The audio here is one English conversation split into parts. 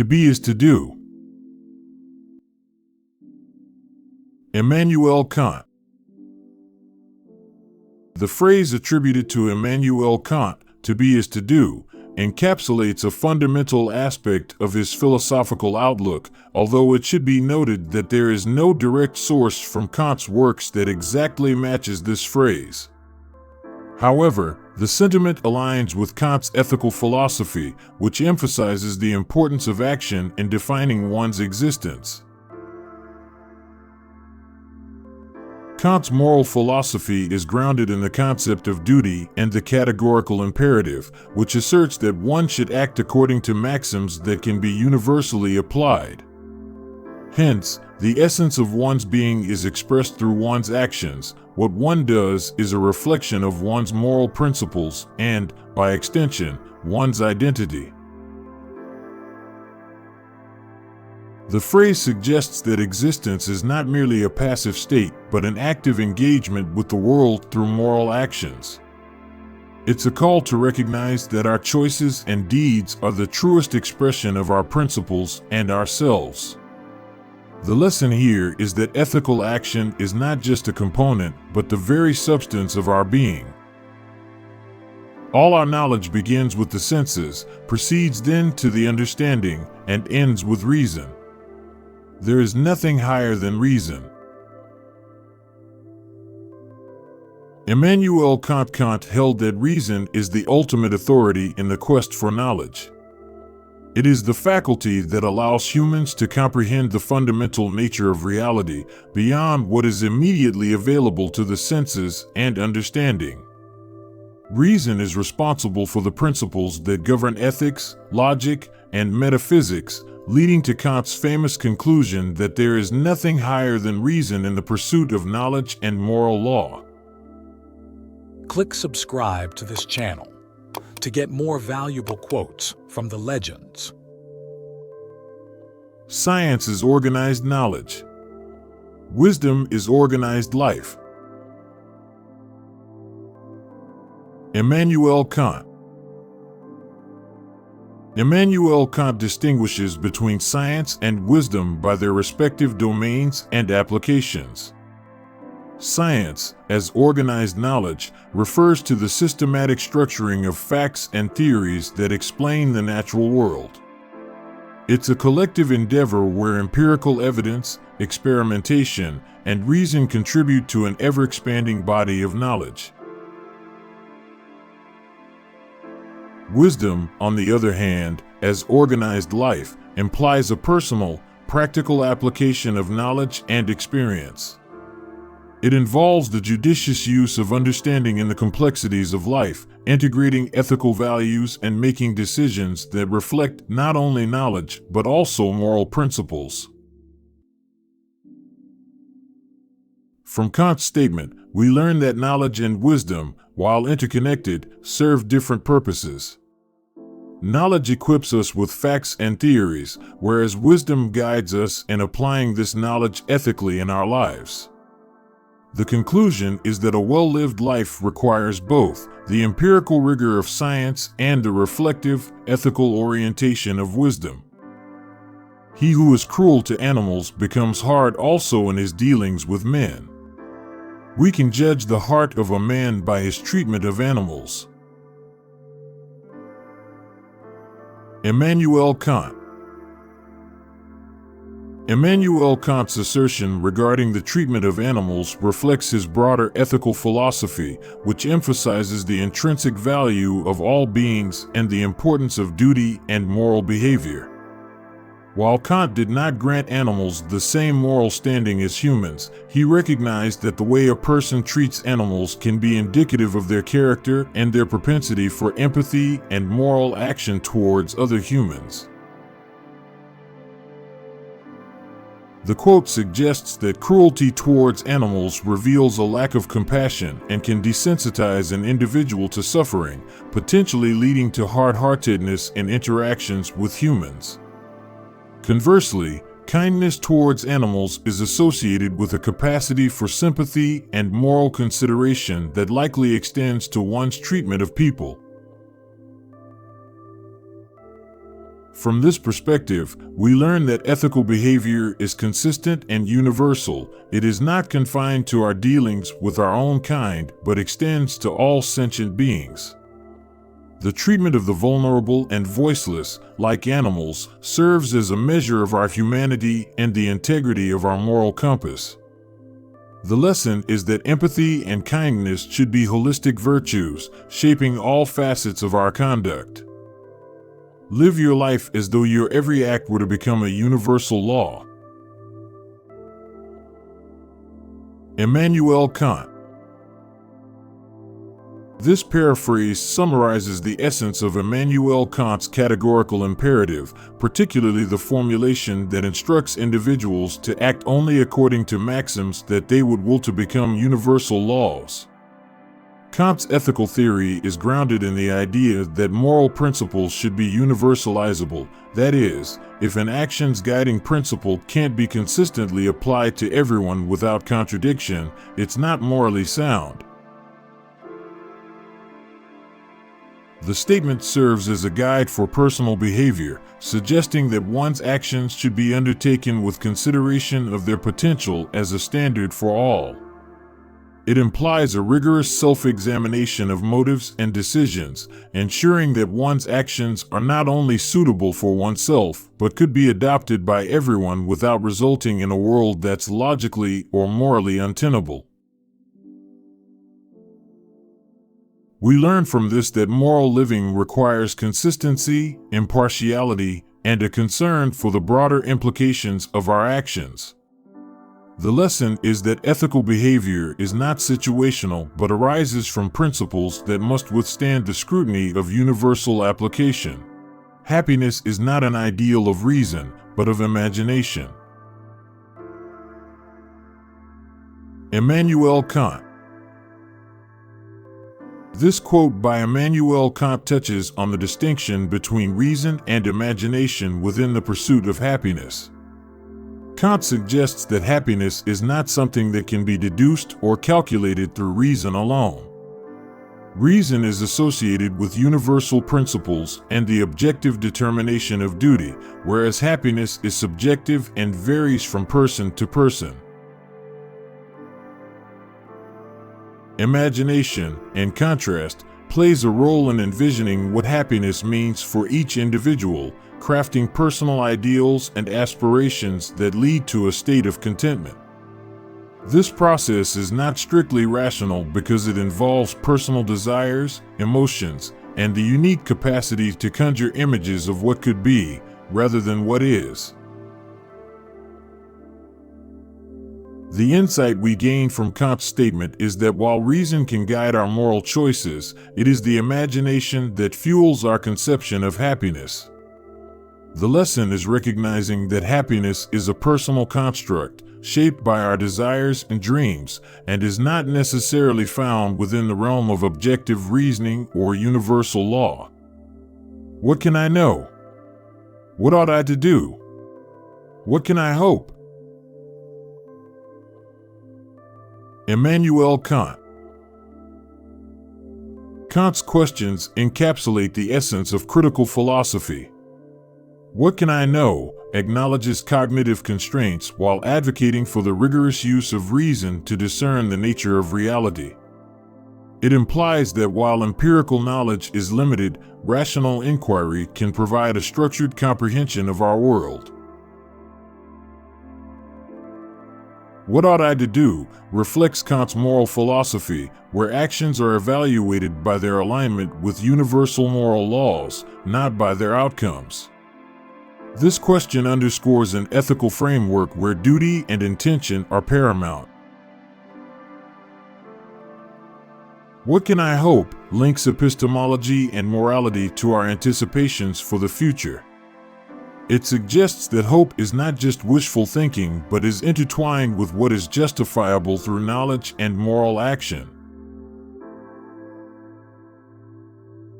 To be is to do. Immanuel Kant. The phrase attributed to Immanuel Kant, to be is to do, encapsulates a fundamental aspect of his philosophical outlook, although it should be noted that there is no direct source from Kant's works that exactly matches this phrase. However, the sentiment aligns with Kant's ethical philosophy, which emphasizes the importance of action in defining one's existence. Kant's moral philosophy is grounded in the concept of duty and the categorical imperative, which asserts that one should act according to maxims that can be universally applied. Hence, the essence of one's being is expressed through one's actions. What one does is a reflection of one's moral principles and, by extension, one's identity. The phrase suggests that existence is not merely a passive state, but an active engagement with the world through moral actions. It's a call to recognize that our choices and deeds are the truest expression of our principles and ourselves. The lesson here is that ethical action is not just a component, but the very substance of our being. All our knowledge begins with the senses, proceeds then to the understanding, and ends with reason. There is nothing higher than reason. Immanuel Kant held that reason is the ultimate authority in the quest for knowledge. It is the faculty that allows humans to comprehend the fundamental nature of reality beyond what is immediately available to the senses and understanding. Reason is responsible for the principles that govern ethics, logic, and metaphysics, leading to Kant's famous conclusion that there is nothing higher than reason in the pursuit of knowledge and moral law. Click subscribe to this channel to get more valuable quotes from the legends. Science is organized knowledge. Wisdom is organized life. Immanuel Kant. Immanuel Kant distinguishes between science and wisdom by their respective domains and applications. Science, as organized knowledge, refers to the systematic structuring of facts and theories that explain the natural world. It's a collective endeavor where empirical evidence, experimentation, and reason contribute to an ever-expanding body of knowledge. Wisdom, on the other hand, as organized life, implies a personal, practical application of knowledge and experience. It involves the judicious use of understanding in the complexities of life, integrating ethical values and making decisions that reflect not only knowledge but also moral principles. From Kant's statement, we learn that knowledge and wisdom, while interconnected, serve different purposes. Knowledge equips us with facts and theories, whereas wisdom guides us in applying this knowledge ethically in our lives. The conclusion is that a well-lived life requires both the empirical rigor of science and the reflective, ethical orientation of wisdom. He who is cruel to animals becomes hard also in his dealings with men. We can judge the heart of a man by his treatment of animals. Immanuel Kant. Immanuel Kant's assertion regarding the treatment of animals reflects his broader ethical philosophy, which emphasizes the intrinsic value of all beings and the importance of duty and moral behavior. While Kant did not grant animals the same moral standing as humans, he recognized that the way a person treats animals can be indicative of their character and their propensity for empathy and moral action towards other humans. The quote suggests that cruelty towards animals reveals a lack of compassion and can desensitize an individual to suffering, potentially leading to hard-heartedness in interactions with humans. Conversely, kindness towards animals is associated with a capacity for sympathy and moral consideration that likely extends to one's treatment of people. From this perspective, we learn that ethical behavior is consistent and universal. It is not confined to our dealings with our own kind, but extends to all sentient beings. The treatment of the vulnerable and voiceless, like animals, serves as a measure of our humanity and the integrity of our moral compass. The lesson is that empathy and kindness should be holistic virtues, shaping all facets of our conduct. Live your life as though your every act were to become a universal law. Immanuel Kant. This paraphrase summarizes the essence of Immanuel Kant's categorical imperative, particularly the formulation that instructs individuals to act only according to maxims that they would will to become universal laws. Kant's ethical theory is grounded in the idea that moral principles should be universalizable. That is, if an action's guiding principle can't be consistently applied to everyone without contradiction, it's not morally sound. The statement serves as a guide for personal behavior, suggesting that one's actions should be undertaken with consideration of their potential as a standard for all. It implies a rigorous self-examination of motives and decisions, ensuring that one's actions are not only suitable for oneself, but could be adopted by everyone without resulting in a world that's logically or morally untenable. We learn from this that moral living requires consistency, impartiality, and a concern for the broader implications of our actions. The lesson is that ethical behavior is not situational but arises from principles that must withstand the scrutiny of universal application. Happiness is not an ideal of reason, but of imagination. Immanuel Kant. This quote by Immanuel Kant touches on the distinction between reason and imagination within the pursuit of happiness. Kant suggests that happiness is not something that can be deduced or calculated through reason alone. Reason is associated with universal principles and the objective determination of duty, whereas happiness is subjective and varies from person to person. Imagination, in contrast, plays a role in envisioning what happiness means for each individual, crafting personal ideals and aspirations that lead to a state of contentment. This process is not strictly rational because it involves personal desires, emotions, and the unique capacity to conjure images of what could be, rather than what is. The insight we gain from Kant's statement is that while reason can guide our moral choices, it is the imagination that fuels our conception of happiness. The lesson is recognizing that happiness is a personal construct, shaped by our desires and dreams, and is not necessarily found within the realm of objective reasoning or universal law. What can I know? What ought I to do? What can I hope? Immanuel Kant. Kant's questions encapsulate the essence of critical philosophy. What can I know acknowledges cognitive constraints while advocating for the rigorous use of reason to discern the nature of reality. It implies that while empirical knowledge is limited, rational inquiry can provide a structured comprehension of our world. What ought I to do reflects Kant's moral philosophy, where actions are evaluated by their alignment with universal moral laws, not by their outcomes. This question underscores an ethical framework where duty and intention are paramount. What can I hope links epistemology and morality to our anticipations for the future. It suggests that hope is not just wishful thinking but is intertwined with what is justifiable through knowledge and moral action.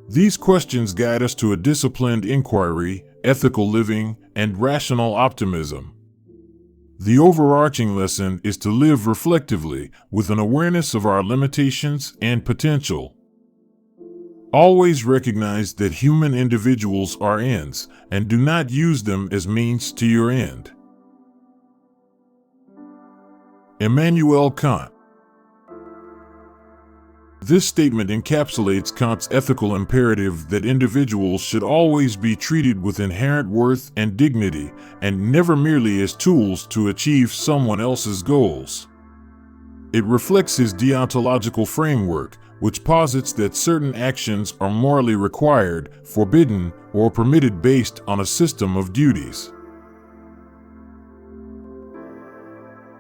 These questions guide us to a disciplined inquiry, ethical living, and rational optimism. The overarching lesson is to live reflectively, with an awareness of our limitations and potential. Always recognize that human individuals are ends, and do not use them as means to your end. Immanuel Kant. This statement encapsulates Kant's ethical imperative that individuals should always be treated with inherent worth and dignity, and never merely as tools to achieve someone else's goals. It reflects his deontological framework, which posits that certain actions are morally required, forbidden, or permitted based on a system of duties.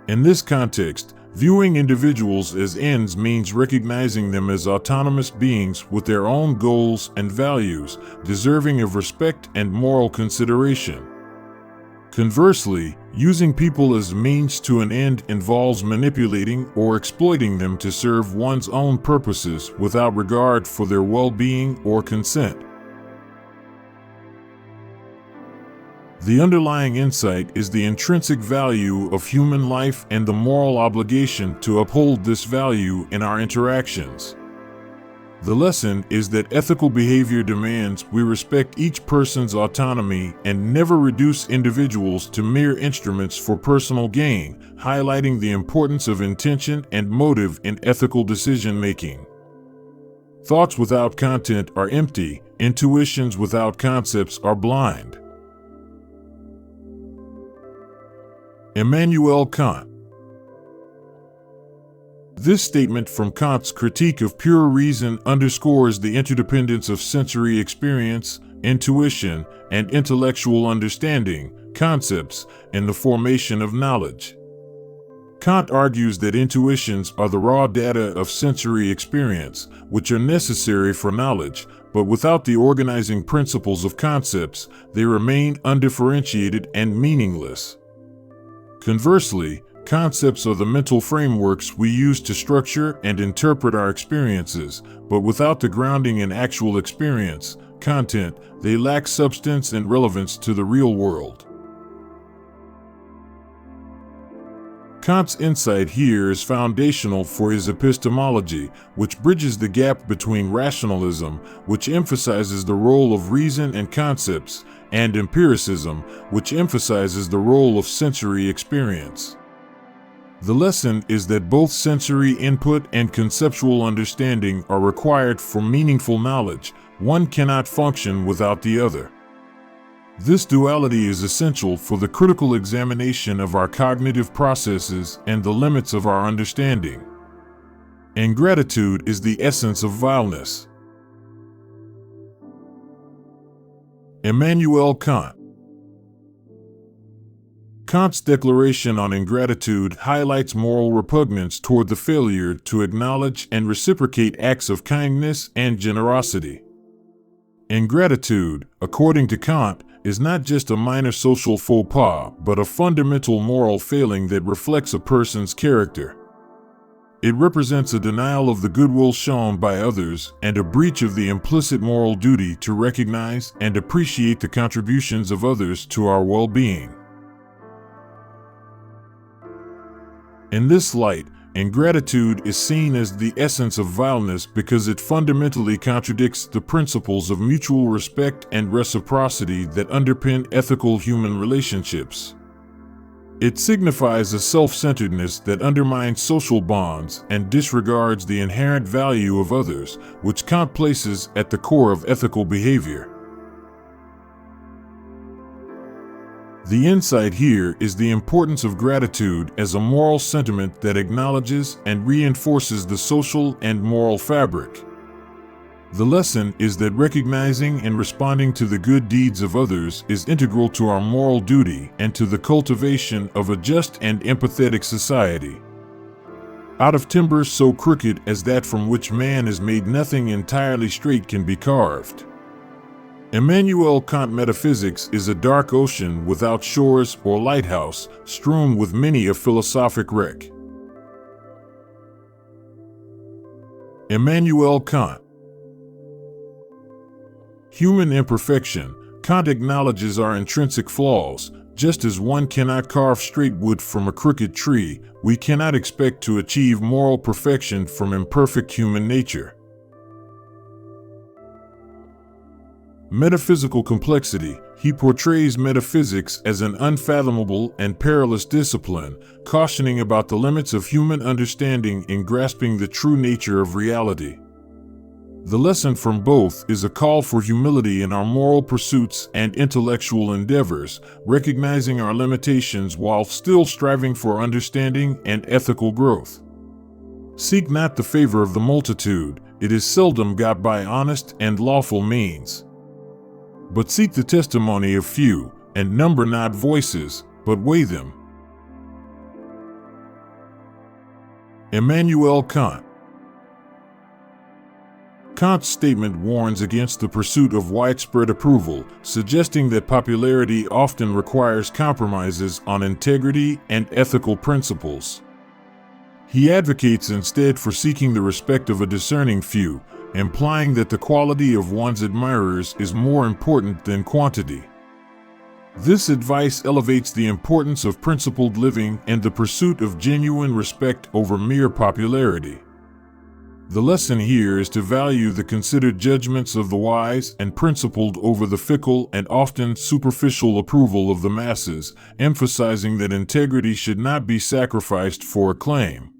In this context, viewing individuals as ends means recognizing them as autonomous beings with their own goals and values, deserving of respect and moral consideration. Conversely, using people as means to an end involves manipulating or exploiting them to serve one's own purposes without regard for their well-being or consent. The underlying insight is the intrinsic value of human life and the moral obligation to uphold this value in our interactions. The lesson is that ethical behavior demands we respect each person's autonomy and never reduce individuals to mere instruments for personal gain, highlighting the importance of intention and motive in ethical decision-making. Thoughts without content are empty, intuitions without concepts are blind. Immanuel Kant. This statement from Kant's Critique of Pure Reason underscores the interdependence of sensory experience, intuition, and intellectual understanding, concepts, in the formation of knowledge. Kant argues that intuitions are the raw data of sensory experience, which are necessary for knowledge, but without the organizing principles of concepts, they remain undifferentiated and meaningless. Conversely, concepts are the mental frameworks we use to structure and interpret our experiences, but without the grounding in actual experience, content, they lack substance and relevance to the real world. Kant's insight here is foundational for his epistemology, which bridges the gap between rationalism, which emphasizes the role of reason and concepts, and empiricism, which emphasizes the role of sensory experience. The lesson is that both sensory input and conceptual understanding are required for meaningful knowledge. One cannot function without the other. This duality is essential for the critical examination of our cognitive processes and the limits of our understanding. Ingratitude is the essence of vileness. Immanuel Kant. Kant's declaration on ingratitude highlights moral repugnance toward the failure to acknowledge and reciprocate acts of kindness and generosity. Ingratitude, according to Kant, is not just a minor social faux pas, but a fundamental moral failing that reflects a person's character. It represents a denial of the goodwill shown by others and a breach of the implicit moral duty to recognize and appreciate the contributions of others to our well-being. In this light, ingratitude is seen as the essence of vileness because it fundamentally contradicts the principles of mutual respect and reciprocity that underpin ethical human relationships. It signifies a self-centeredness that undermines social bonds and disregards the inherent value of others, which Kant places at the core of ethical behavior. The insight here is the importance of gratitude as a moral sentiment that acknowledges and reinforces the social and moral fabric. The lesson is that recognizing and responding to the good deeds of others is integral to our moral duty and to the cultivation of a just and empathetic society. Out of timber so crooked as that from which man is made, nothing entirely straight can be carved. Immanuel Kant metaphysics is a dark ocean without shores or lighthouse, strewn with many a philosophic wreck. Immanuel Kant. Human imperfection. Kant acknowledges our intrinsic flaws. Just as one cannot carve straight wood from a crooked tree, we cannot expect to achieve moral perfection from imperfect human nature. Metaphysical complexity. He portrays metaphysics as an unfathomable and perilous discipline, cautioning about the limits of human understanding in grasping the true nature of reality. The lesson from both is a call for humility in our moral pursuits and intellectual endeavors, recognizing our limitations while still striving for understanding and ethical growth. Seek not the favor of the multitude, it is seldom got by honest and lawful means. But seek the testimony of few, and number not voices, but weigh them. Immanuel Kant. Kant's statement warns against the pursuit of widespread approval, suggesting that popularity often requires compromises on integrity and ethical principles. He advocates instead for seeking the respect of a discerning few, implying that the quality of one's admirers is more important than quantity. This advice elevates the importance of principled living and the pursuit of genuine respect over mere popularity. The lesson here is to value the considered judgments of the wise and principled over the fickle and often superficial approval of the masses, emphasizing that integrity should not be sacrificed for acclaim.